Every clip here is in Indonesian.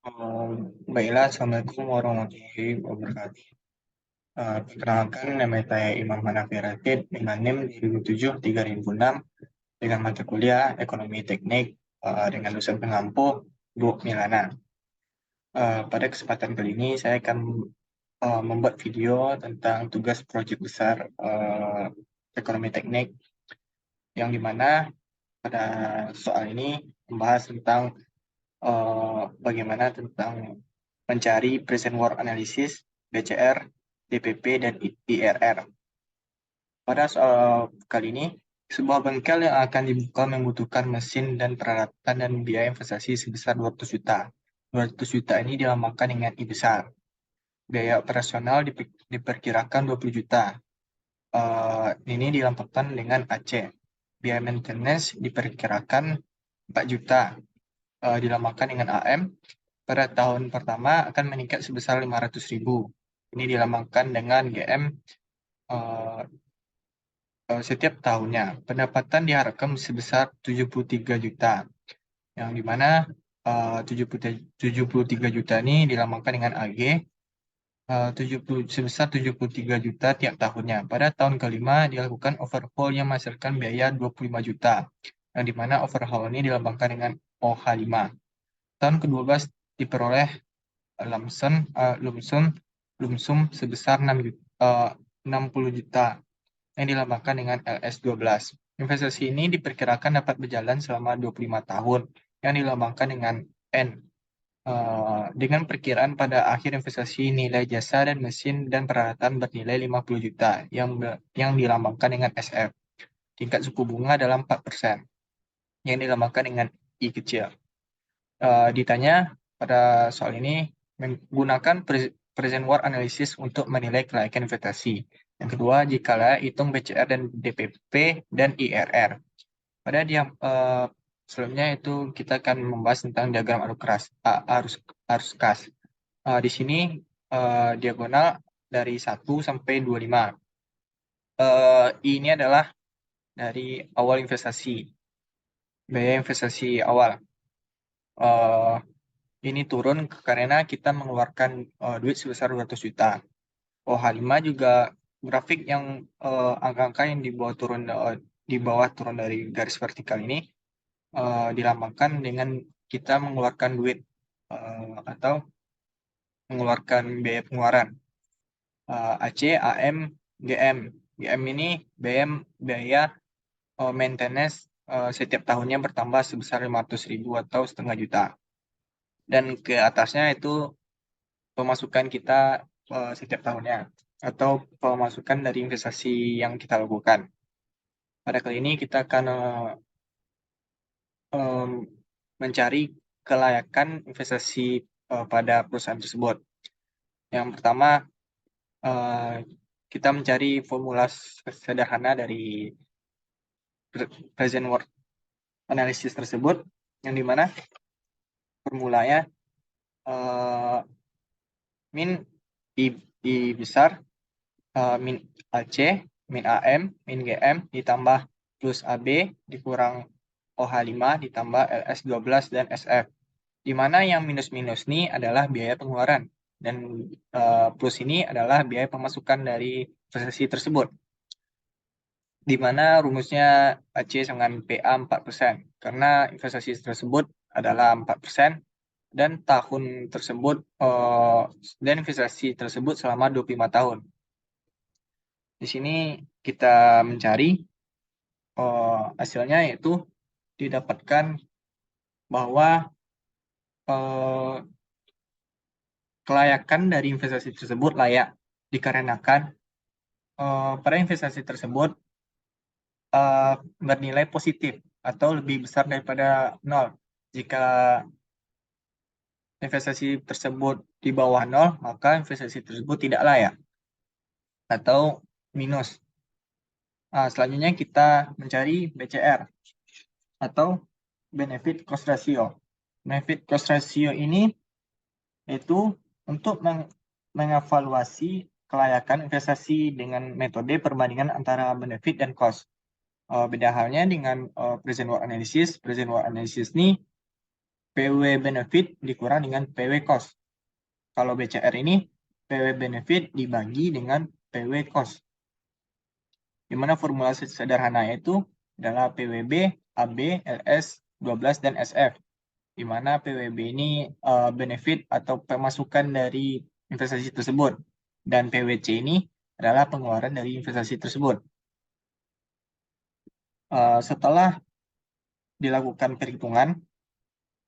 Baiklah, Assalamualaikum warahmatullahi wabarakatuh. Perkenalkan, nama saya Imam Hanafi Rashid dengan NIM 2007-3006 dengan mata kuliah Ekonomi Teknik dengan dosen pengampu Bu Milana. Pada kesempatan kali ini saya akan membuat video tentang tugas proyek besar Ekonomi Teknik yang dimana pada soal ini membahas tentang bagaimana tentang mencari present work analysis, BCR, DPP, dan IRR. Pada soal kali ini, sebuah bengkel yang akan dibuka membutuhkan mesin dan peralatan dan biaya investasi sebesar 200 juta. 200 juta ini dilambangkan dengan I besar. Biaya operasional diperkirakan 20 juta. Ini dilambangkan dengan AC. Biaya maintenance diperkirakan 4 juta. Dilambangkan dengan AM. Pada tahun pertama akan meningkat sebesar 500.000. Ini dilambangkan dengan GM setiap tahunnya. Pendapatan diharapkan sebesar 73 juta, yang dimana 73 juta ini dilambangkan dengan AG, sebesar 73 juta tiap tahunnya. Pada tahun kelima dilakukan overhaul yang menghasilkan biaya 25 juta, yang dimana overhaul ini dilambangkan dengan OH5. Tahun ke-12 diperoleh lumsum sebesar 60 juta yang dilambangkan dengan LS12. Investasi ini diperkirakan dapat berjalan selama 25 tahun yang dilambangkan dengan N. Dengan perkiraan pada akhir investasi nilai jasa dan mesin dan peralatan bernilai 50 juta yang dilambangkan dengan SF. Tingkat suku bunga adalah 4% yang dilambangkan dengan I kecil. Ditanya pada soal ini menggunakan present work analysis untuk menilai kelayakan investasi. Yang kedua, jikalau hitung BCR dan DPP dan IRR. Pada sebelumnya itu kita akan membahas tentang diagram arus kas. Di sini diagonal dari 1 sampai 25. Ini adalah dari awal investasi. Biaya investasi awal. Ini turun karena kita mengeluarkan duit sebesar 200 juta. OH5 juga grafik yang angka-angka yang di bawah turun dari garis vertikal ini dilambangkan dengan kita mengeluarkan duit atau mengeluarkan biaya pengeluaran. AC, AM, GM. GM ini biaya maintenance setiap tahunnya bertambah sebesar 500.000 atau setengah juta. Dan ke atasnya itu pemasukan kita setiap tahunnya atau pemasukan dari investasi yang kita lakukan. Pada kali ini kita akan mencari kelayakan investasi pada perusahaan tersebut. Yang pertama, kita mencari formula sederhana dari present work analysis tersebut, yang dimana formulanya min I besar, min AC, min AM, min GM, ditambah plus AB, dikurang OH5, ditambah LS12 dan SF. Di mana yang minus-minus ini adalah biaya pengeluaran, dan plus ini adalah biaya pemasukan dari investasi tersebut. Di mana rumusnya AC dengan PA 4%, karena investasi tersebut adalah 4%, dan tahun tersebut dan investasi tersebut selama 25 tahun. Di sini kita mencari hasilnya, yaitu didapatkan bahwa kelayakan dari investasi tersebut layak dikarenakan pada investasi tersebut bernilai positif atau lebih besar daripada 0. Jika investasi tersebut di bawah 0, maka investasi tersebut tidak layak atau minus. Selanjutnya kita mencari BCR atau benefit cost ratio. Benefit cost ratio ini itu untuk mengevaluasi kelayakan investasi dengan metode perbandingan antara benefit dan cost. Beda halnya dengan present work analysis. Present work analysis ini PW benefit dikurang dengan PW cost. Kalau BCR ini PW benefit dibagi dengan PW cost. Di mana formulasi sederhananya itu adalah PWB, AB, LS, 12, dan SF. Di mana PWB ini benefit atau pemasukan dari investasi tersebut. Dan PWC ini adalah pengeluaran dari investasi tersebut. Setelah dilakukan perhitungan,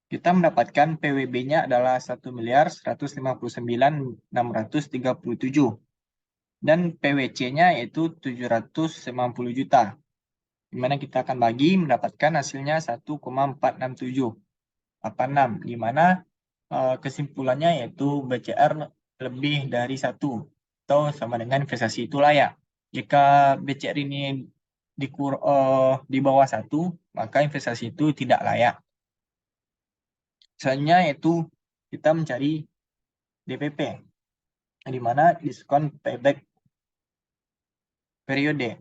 kita mendapatkan PWB-nya adalah 1.159.637 dan PWC-nya yaitu 790 juta. Di mana kita akan bagi mendapatkan hasilnya 1,46786, di mana kesimpulannya yaitu BCR lebih dari 1 atau sama dengan investasi itu layak. Jika BCR ini di bawah 1, maka investasi itu tidak layak. Misalnya yaitu kita mencari DPP, di mana diskon payback periode.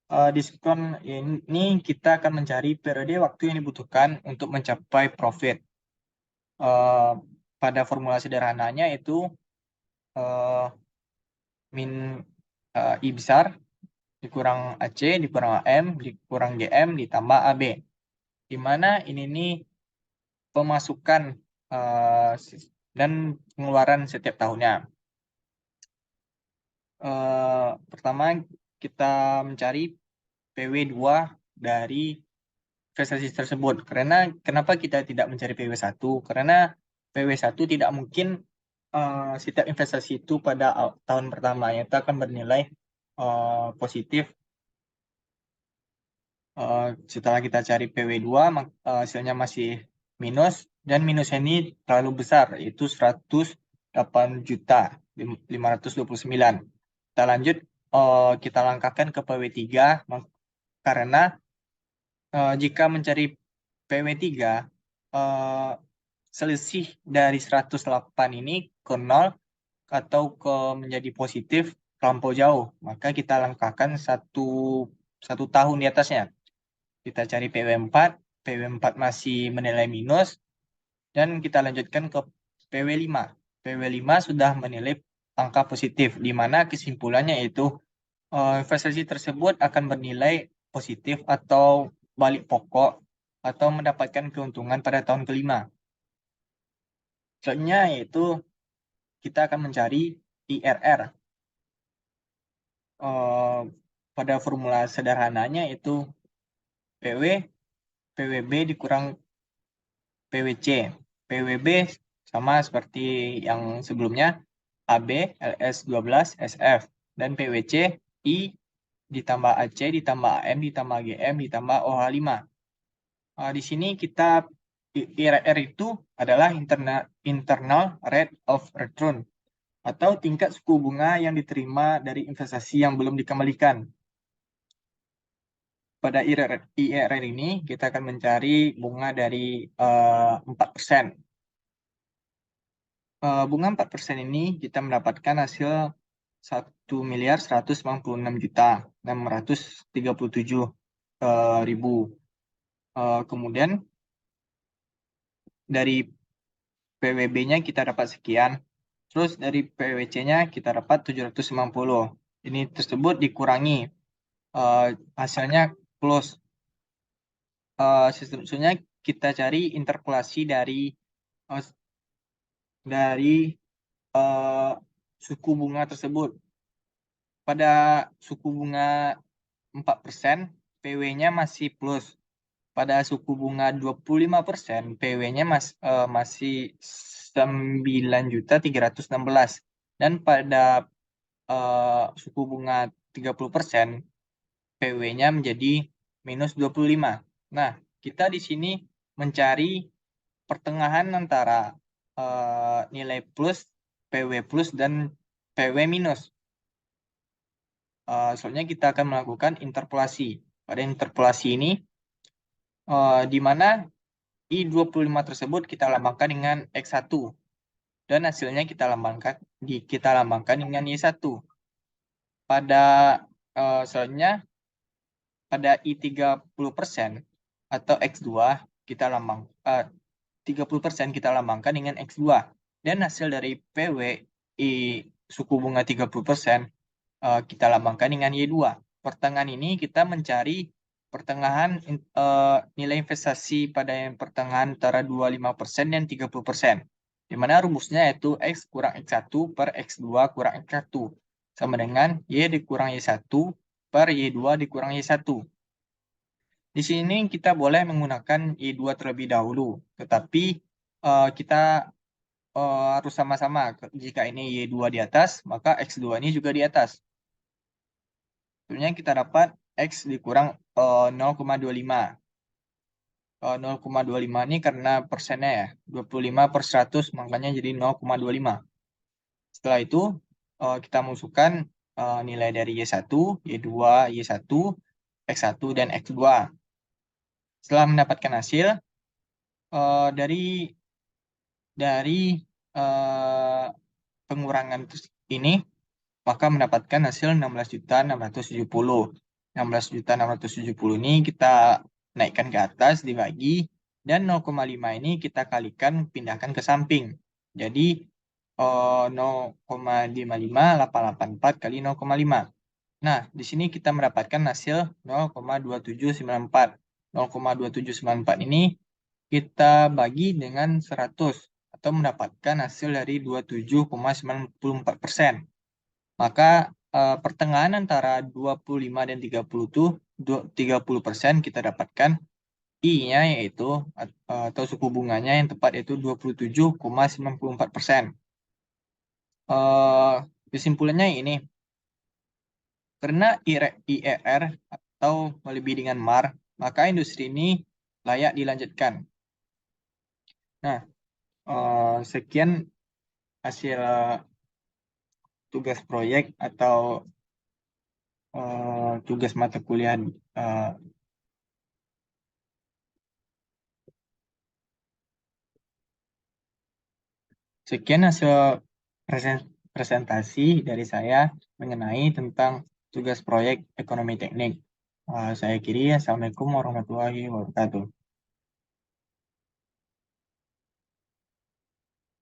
Diskon ini kita akan mencari periode waktu yang dibutuhkan untuk mencapai profit. Pada formula sederhananya itu min I besar dikurang AC dikurang AM dikurang GM ditambah AB. Di mana ini nih pemasukan dan pengeluaran setiap tahunnya. Pertama kita mencari PW2 dari investasi tersebut. Karena kenapa kita tidak mencari PW1? Karena PW1 tidak mungkin setiap investasi itu pada tahun pertamanya itu akan bernilai positif. Setelah kita cari PW2, hasilnya masih minus, dan minus ini terlalu besar, yaitu 108.529. Kita lanjut, kita langkahkan ke PW3, karena jika mencari PW3, selisih dari 108 ini ke 0 atau ke menjadi positif terlampau jauh, maka kita langkahkan satu tahun di atasnya. Kita cari PW4, PW4 masih menilai minus, dan kita lanjutkan ke PW5. PW5 sudah menilai angka positif, di mana kesimpulannya yaitu investasi tersebut akan bernilai positif atau balik pokok atau mendapatkan keuntungan pada tahun kelima. Selanjutnya yaitu kita akan mencari IRR. Pada formula sederhananya itu PWB dikurang PWC. PWB sama seperti yang sebelumnya, AB, LS 12, SF. Dan PWC, I ditambah AC, ditambah AM, ditambah GM, ditambah OH5. Di sini kita IRR itu adalah internal rate of return atau tingkat suku bunga yang diterima dari investasi yang belum dikembalikan. Pada IRR ini kita akan mencari bunga dari 4%. Bunga 4% ini kita mendapatkan hasil 1.196.637.000. Kemudian dari PWB-nya kita dapat sekian, terus dari PWC-nya kita dapat 790. Ini tersebut dikurangi, hasilnya plus. Seterusnya kita cari interpolasi dari suku bunga tersebut. Pada suku bunga 4%, PW-nya masih plus. Pada suku bunga 25%, PW-nya masih 9.316. Dan pada suku bunga 30%, PW-nya menjadi minus 25. Nah, kita di sini mencari pertengahan antara nilai plus, PW plus, dan PW minus. Soalnya kita akan melakukan interpolasi. Pada interpolasi ini, di mana I25 tersebut kita lambangkan dengan X1. Dan hasilnya kita lambangkan dengan Y1. Pada selanjutnya, pada I30% atau X2, kita 30% kita lambangkan dengan X2. Dan hasil dari PW suku bunga 30% kita lambangkan dengan Y2. Pertengahan ini kita mencari pertengahan nilai investasi pada yang pertengahan antara 25% dan 30%. Di mana rumusnya yaitu X kurang X1 per X2 kurang X1 sama dengan Y dikurang Y1 per Y2 dikurang Y1. Di sini kita boleh menggunakan Y2 terlebih dahulu, tetapi kita harus sama-sama. Jika ini Y2 di atas, maka X2 ini juga di atas. Sebenarnya kita dapat X dikurang 0,25. 0,25 ini karena persennya ya, 25/100, makanya jadi 0,25. Setelah itu, kita masukkan nilai dari Y1, Y2, Y1, X1, dan X2. Setelah mendapatkan hasil, dari pengurangan ini, maka mendapatkan hasil 16.670. 16.670 ini kita naikkan ke atas, dibagi, dan 0,5 ini kita kalikan, pindahkan ke samping. Jadi 0,55884 kali 0,5. Nah, di sini kita mendapatkan hasil 0,2794. 0,2794 ini kita bagi dengan 100 atau mendapatkan hasil dari 27,94%. Maka pertengahan antara 25 dan 30 itu 30% kita dapatkan I-nya yaitu atau suku bunganya yang tepat yaitu 27,94%. Kesimpulannya ini, karena IRR atau melebihi dengan MAR, maka industri ini layak dilanjutkan. Nah, sekian hasil tugas proyek atau tugas mata kuliah sekian hasil presentasi dari saya mengenai tentang tugas proyek ekonomi teknik. Saya akhiri. Assalamualaikum warahmatullahi wabarakatuh.